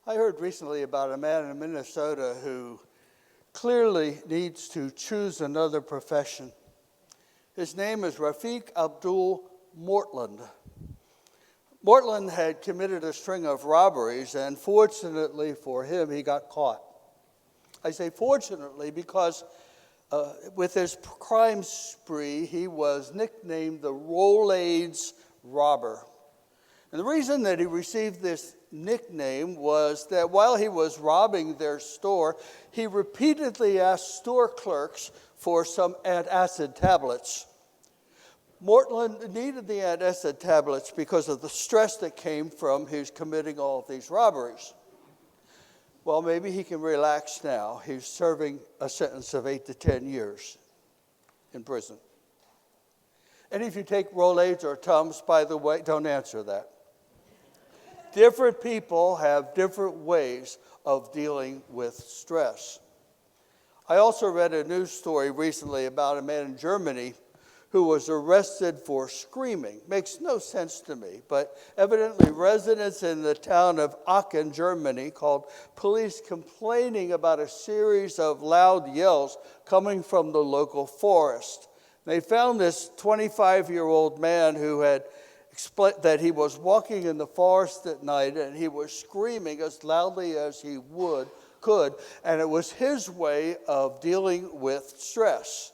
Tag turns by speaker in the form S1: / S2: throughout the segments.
S1: I heard recently about a man in Minnesota who clearly needs to choose another profession. His name is Rafiq Abdul Mortland. Mortland had committed a string of robberies, and fortunately for him, he got caught. I say fortunately because with his crime spree, he was nicknamed the Rolaids Robber. And the reason that he received this nickname was that while he was robbing their store, he repeatedly asked store clerks for some antacid tablets. Mortland needed the antacid tablets because of the stress that came from his committing all of these robberies. Well, maybe he can relax now. He's serving a sentence of 8 to 10 years in prison. Any of you take Rolaids or Tums, by the way, don't answer that. Different people have different ways of dealing with stress. I also read a news story recently about a man in Germany who was arrested for screaming. Makes no sense to me, but evidently residents in the town of Aachen, Germany, called police complaining about a series of loud yells coming from the local forest. They found this 25-year-old man who had explained that he was walking in the forest at night and he was screaming as loudly as he could, and it was his way of dealing with stress.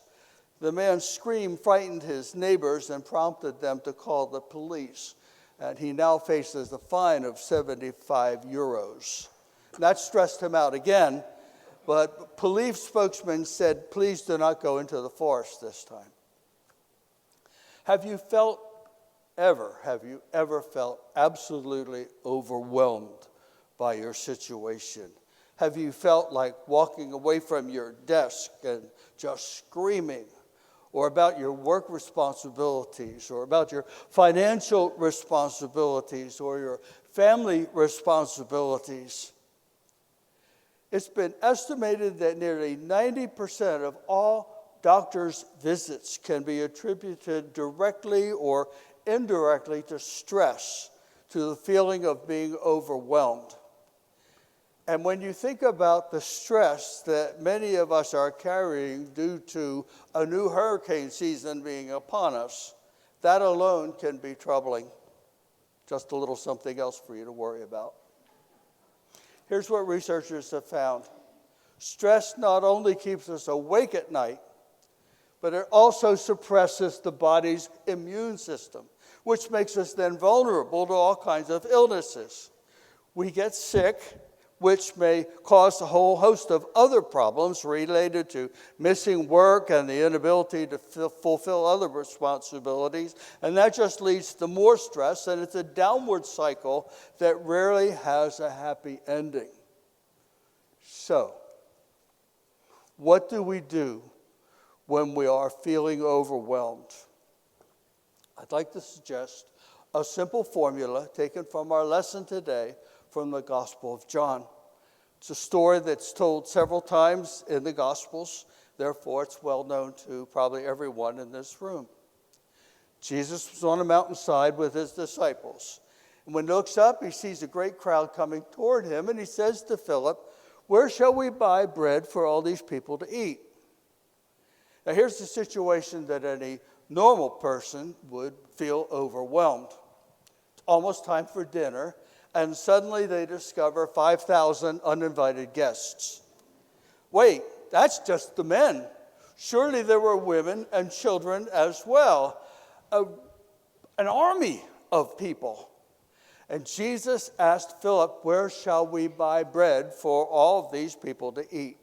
S1: The man's scream frightened his neighbors and prompted them to call the police. And he now faces a fine of 75 euros. That stressed him out again, but police spokesman said, please do not go into the forest this time. Have you ever felt absolutely overwhelmed by your situation? Have you felt like walking away from your desk and just screaming? Or about your work responsibilities, or about your financial responsibilities, or your family responsibilities? It's been estimated that nearly 90% of all doctors' visits can be attributed directly or indirectly to stress, to the feeling of being overwhelmed. And when you think about the stress that many of us are carrying due to a new hurricane season being upon us, that alone can be troubling. Just a little something else for you to worry about. Here's what researchers have found. Stress not only keeps us awake at night, but it also suppresses the body's immune system, which makes us then vulnerable to all kinds of illnesses. We get sick, which may cause a whole host of other problems related to missing work and the inability to fulfill other responsibilities. And that just leads to more stress, and it's a downward cycle that rarely has a happy ending. So, what do we do when we are feeling overwhelmed? I'd like to suggest a simple formula taken from our lesson today from the Gospel of John. It's a story that's told several times in the Gospels. Therefore, it's well known to probably everyone in this room. Jesus was on a mountainside with his disciples. And when he looks up, he sees a great crowd coming toward him, and he says to Philip, where shall we buy bread for all these people to eat? Now, here's the situation that any normal person would feel overwhelmed. It's almost time for dinner, and suddenly they discover 5,000 uninvited guests. Wait, that's just the men. Surely there were women and children as well. An army of people. And Jesus asked Philip, where shall we buy bread for all of these people to eat?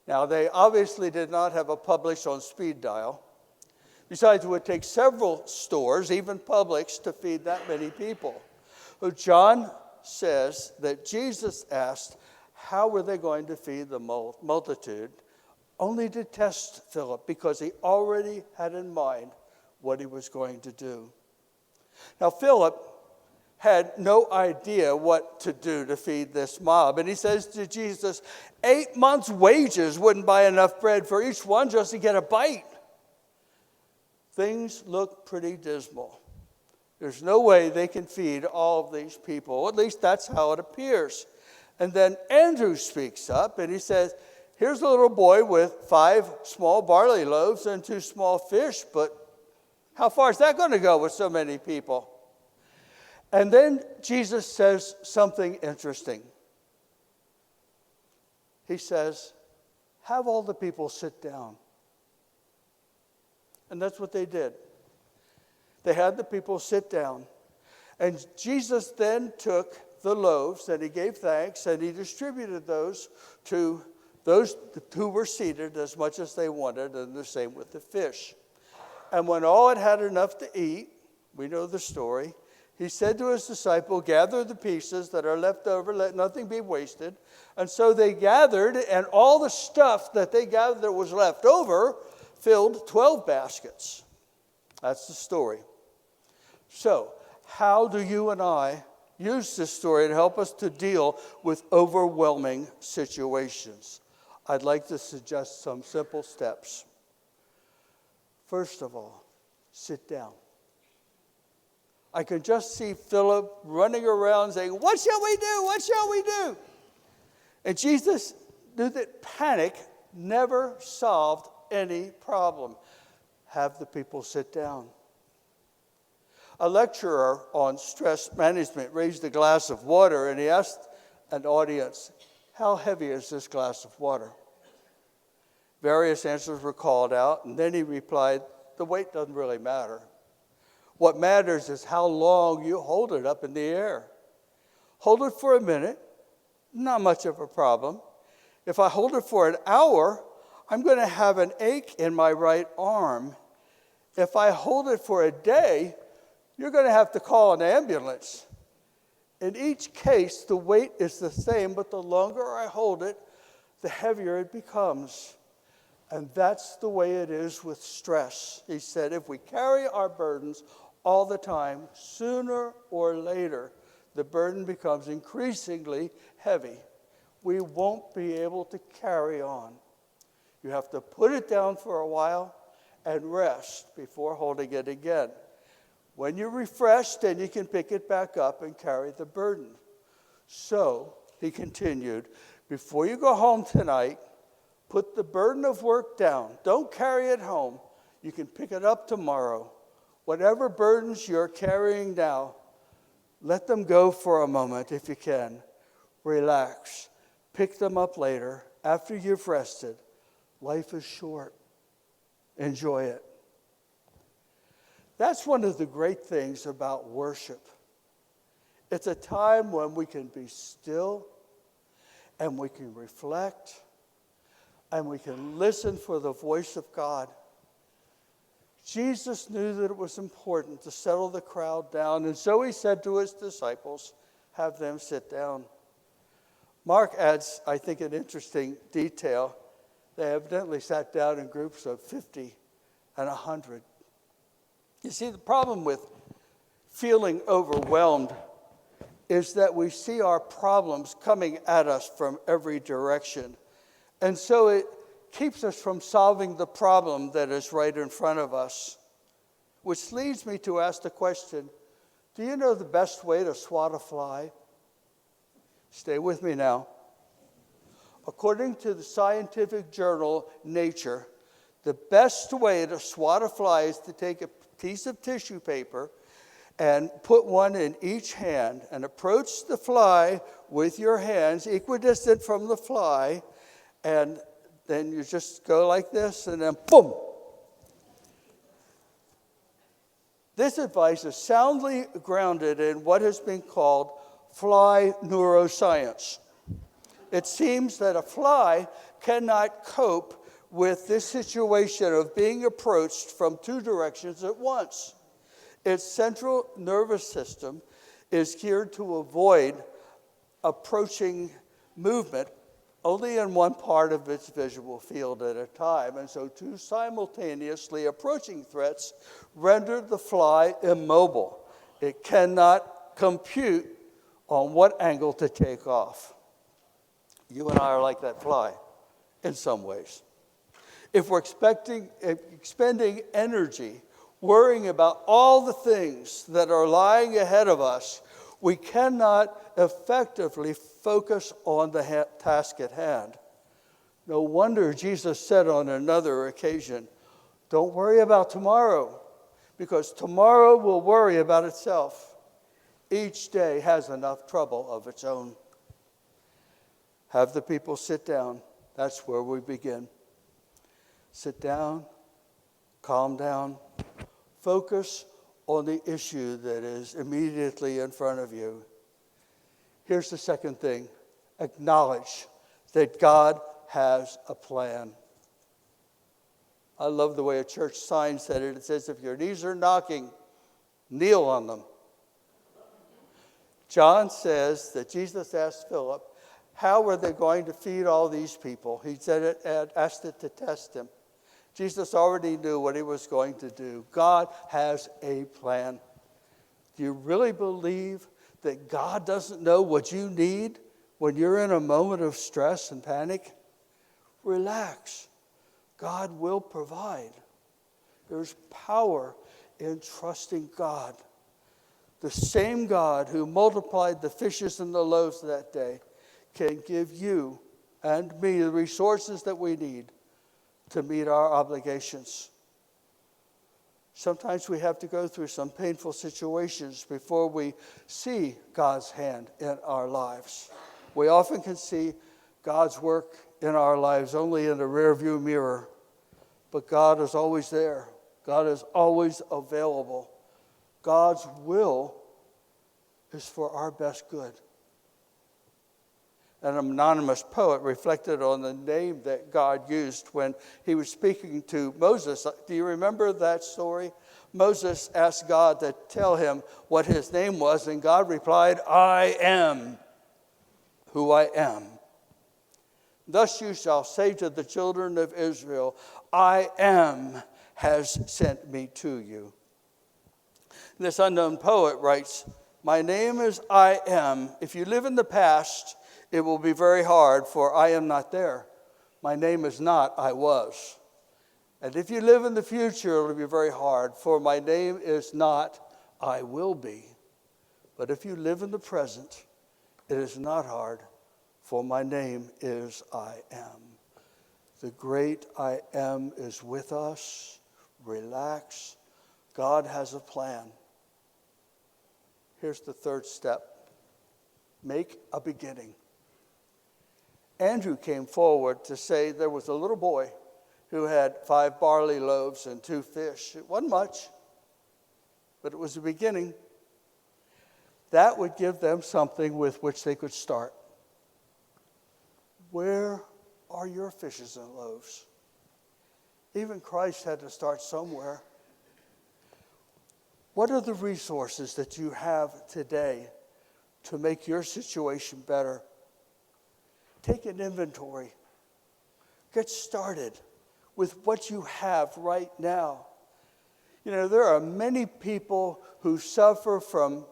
S1: Now, they obviously did not have a Publix on speed dial. Besides, it would take several stores, even Publix, to feed that many people. But John says that Jesus asked, how were they going to feed the multitude? Only to test Philip, because he already had in mind what he was going to do. Now, Philip had no idea what to do to feed this mob. And he says to Jesus, 8 months' wages wouldn't buy enough bread for each one just to get a bite. Things look pretty dismal. There's no way they can feed all of these people. At least that's how it appears. And then Andrew speaks up and he says, here's a little boy with 5 small barley loaves and 2 small fish, but how far is that going to go with so many people? And then Jesus says something interesting. He says, have all the people sit down. And that's what they did. They had the people sit down. And Jesus then took the loaves and he gave thanks and he distributed those to those who were seated as much as they wanted, and the same with the fish. And when all had enough to eat, we know the story, he said to his disciple, gather the pieces that are left over, let nothing be wasted. And so they gathered, and all the stuff that they gathered that was left over filled 12 baskets. That's the story. So, how do you and I use this story to help us to deal with overwhelming situations? I'd like to suggest some simple steps. First of all, sit down. I can just see Philip running around saying, what shall we do? What shall we do? And Jesus knew that panic never solved any problem. Have the people sit down. A lecturer on stress management raised a glass of water and he asked an audience, how heavy is this glass of water? Various answers were called out, and then he replied, the weight doesn't really matter. What matters is how long you hold it up in the air. Hold it for a minute, not much of a problem. If I hold it for an hour, I'm going to have an ache in my right arm. If I hold it for a day, you're going to have to call an ambulance. In each case, the weight is the same, but the longer I hold it, the heavier it becomes. And that's the way it is with stress. He said, if we carry our burdens all the time, sooner or later, the burden becomes increasingly heavy. We won't be able to carry on. You have to put it down for a while and rest before holding it again. When you're refreshed, then you can pick it back up and carry the burden. So, he continued, before you go home tonight, put the burden of work down. Don't carry it home. You can pick it up tomorrow. Whatever burdens you're carrying now, let them go for a moment if you can. Relax. Pick them up later after you've rested. Life is short. Enjoy it. That's one of the great things about worship. It's a time when we can be still and we can reflect and we can listen for the voice of God. Jesus knew that it was important to settle the crowd down, and so he said to his disciples, have them sit down. Mark adds, I think, an interesting detail. They evidently sat down in groups of 50 and 100. You see, the problem with feeling overwhelmed is that we see our problems coming at us from every direction. And so it keeps us from solving the problem that is right in front of us. Which leads me to ask the question, do you know the best way to swat a fly? Stay with me now. According to the scientific journal Nature, the best way to swat a fly is to take a piece of tissue paper and put one in each hand and approach the fly with your hands equidistant from the fly, and then you just go like this, and then boom. This advice is soundly grounded in what has been called fly neuroscience. It seems that a fly cannot cope with this situation of being approached from 2 directions at once. Its central nervous system is geared to avoid approaching movement only in one part of its visual field at a time. And so 2 simultaneously approaching threats render the fly immobile. It cannot compute on what angle to take off. You and I are like that fly in some ways. If we're expending energy worrying about all the things that are lying ahead of us, we cannot effectively focus on the task at hand. No wonder Jesus said on another occasion, don't worry about tomorrow, because tomorrow will worry about itself. Each day has enough trouble of its own. Have the people sit down. That's where we begin. Sit down, calm down, focus on the issue that is immediately in front of you. Here's the second thing. Acknowledge that God has a plan. I love the way a church sign said it. It says, if your knees are knocking, kneel on them. John says that Jesus asked Philip, how were they going to feed all these people? He said it, asked it to test him. Jesus already knew what he was going to do. God has a plan. Do you really believe that God doesn't know what you need when you're in a moment of stress and panic? Relax. God will provide. There's power in trusting God. The same God who multiplied the fishes and the loaves that day can give you and me the resources that we need to meet our obligations. Sometimes we have to go through some painful situations before we see God's hand in our lives. We often can see God's work in our lives only in the rearview mirror, but God is always there. God is always available. God's will is for our best good. An anonymous poet reflected on the name that God used when he was speaking to Moses. Do you remember that story? Moses asked God to tell him what his name was, and God replied, I am who I am. Thus you shall say to the children of Israel, I am has sent me to you. This unknown poet writes, my name is I am. If you live in the past, it will be very hard, for I am not there. My name is not I was. And if you live in the future, it will be very hard, for my name is not I will be. But if you live in the present, it is not hard, for my name is I am. The great I am is with us. Relax. God has a plan. Here's the third step. Make a beginning. Andrew came forward to say there was a little boy who had 5 barley loaves and 2 fish. It wasn't much, but it was a beginning. That would give them something with which they could start. Where are your fishes and loaves? Even Christ had to start somewhere. What are the resources that you have today to make your situation better? Take an inventory. Get started with what you have right now. You know, there are many people who suffer from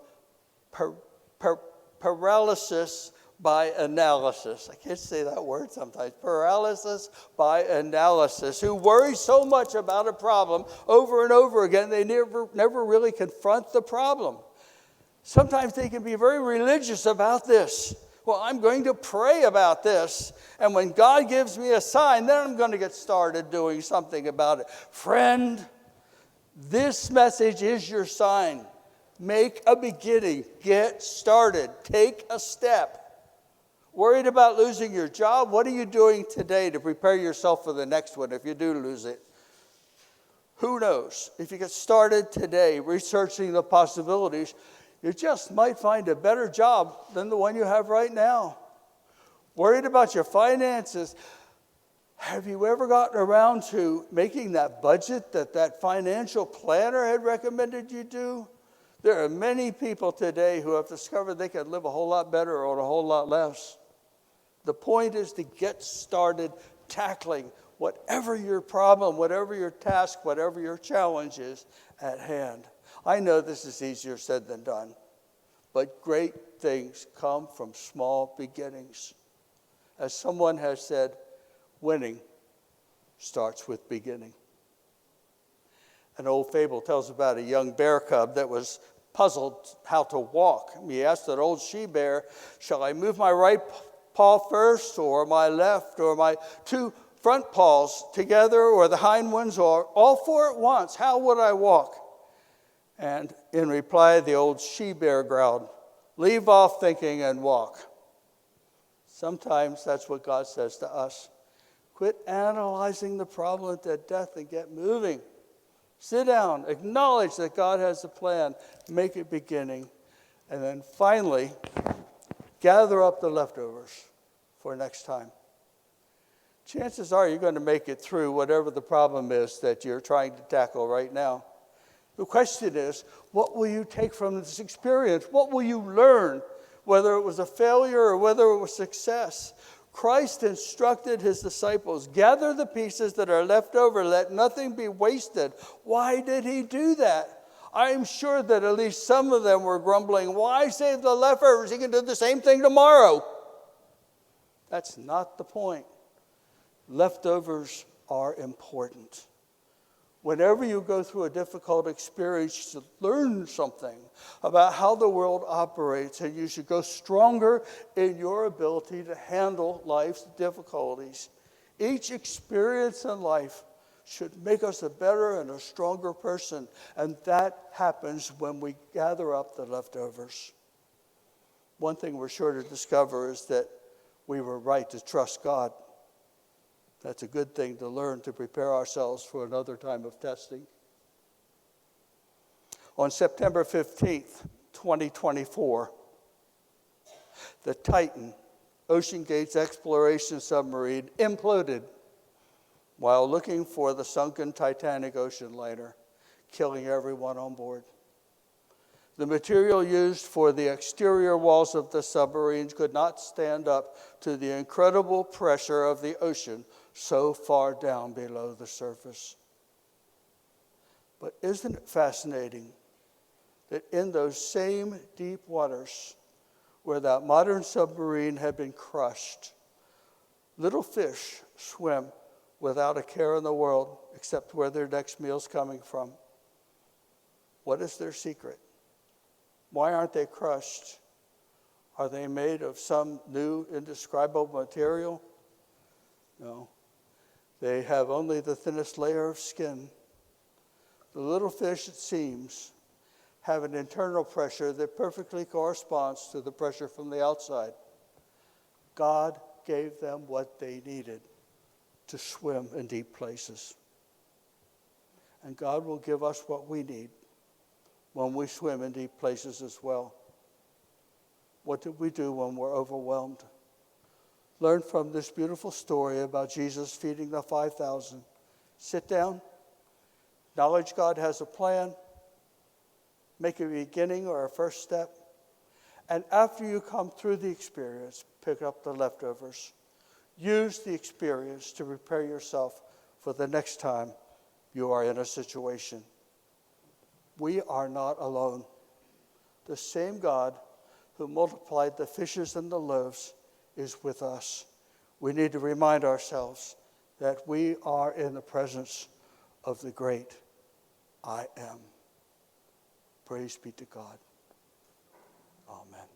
S1: paralysis by analysis. I can't say that word sometimes. Paralysis by analysis, who worry so much about a problem over and over again, they never really confront the problem. Sometimes they can be very religious about this. Well, I'm going to pray about this, and when God gives me a sign, then I'm going to get started doing something about it. Friend, this message is your sign. Make a beginning. Get started. Take a step. Worried about losing your job? What are you doing today to prepare yourself for the next one if you do lose it? Who knows? If you get started today researching the possibilities, you just might find a better job than the one you have right now. Worried about your finances? Have you ever gotten around to making that budget that financial planner had recommended you do? There are many people today who have discovered they can live a whole lot better on a whole lot less. The point is to get started tackling whatever your problem, whatever your task, whatever your challenge is at hand. I know this is easier said than done, but great things come from small beginnings. As someone has said, winning starts with beginning. An old fable tells about a young bear cub that was puzzled how to walk. He asked that old she-bear, shall I move my right paw first, or my left, or my two front paws together, or the hind ones, or all four at once? How would I walk? And in reply, the old she-bear growled, leave off thinking and walk. Sometimes that's what God says to us. Quit analyzing the problem to death and get moving. Sit down, acknowledge that God has a plan, make it beginning, and then finally, gather up the leftovers for next time. Chances are you're going to make it through whatever the problem is that you're trying to tackle right now. The question is, what will you take from this experience? What will you learn, whether it was a failure or whether it was success? Christ instructed his disciples, gather the pieces that are left over, let nothing be wasted. Why did he do that? I'm sure that at least some of them were grumbling, why save the leftovers? He can do the same thing tomorrow. That's not the point. Leftovers are important. Whenever you go through a difficult experience, you should learn something about how the world operates, and you should go stronger in your ability to handle life's difficulties. Each experience in life should make us a better and a stronger person, and that happens when we gather up the leftovers. One thing we're sure to discover is that we were right to trust God. That's a good thing to learn to prepare ourselves for another time of testing. On September 15th, 2024, the Titan, OceanGate's exploration submarine, imploded while looking for the sunken Titanic ocean liner, killing everyone on board. The material used for the exterior walls of the submarines could not stand up to the incredible pressure of the ocean so far down below the surface. But isn't it fascinating that in those same deep waters where that modern submarine had been crushed, little fish swim without a care in the world except where their next meal's coming from? What is their secret? Why aren't they crushed? Are they made of some new indescribable material? No. They have only the thinnest layer of skin. The little fish, it seems, have an internal pressure that perfectly corresponds to the pressure from the outside. God gave them what they needed to swim in deep places. And God will give us what we need when we swim in deep places as well. What do we do when we're overwhelmed? Learn from this beautiful story about Jesus feeding the 5,000. Sit down, acknowledge God has a plan, make a beginning or a first step, and after you come through the experience, pick up the leftovers. Use the experience to prepare yourself for the next time you are in a situation. We are not alone. The same God who multiplied the fishes and the loaves is with us. We need to remind ourselves that we are in the presence of the great I am. Praise be to God. Amen.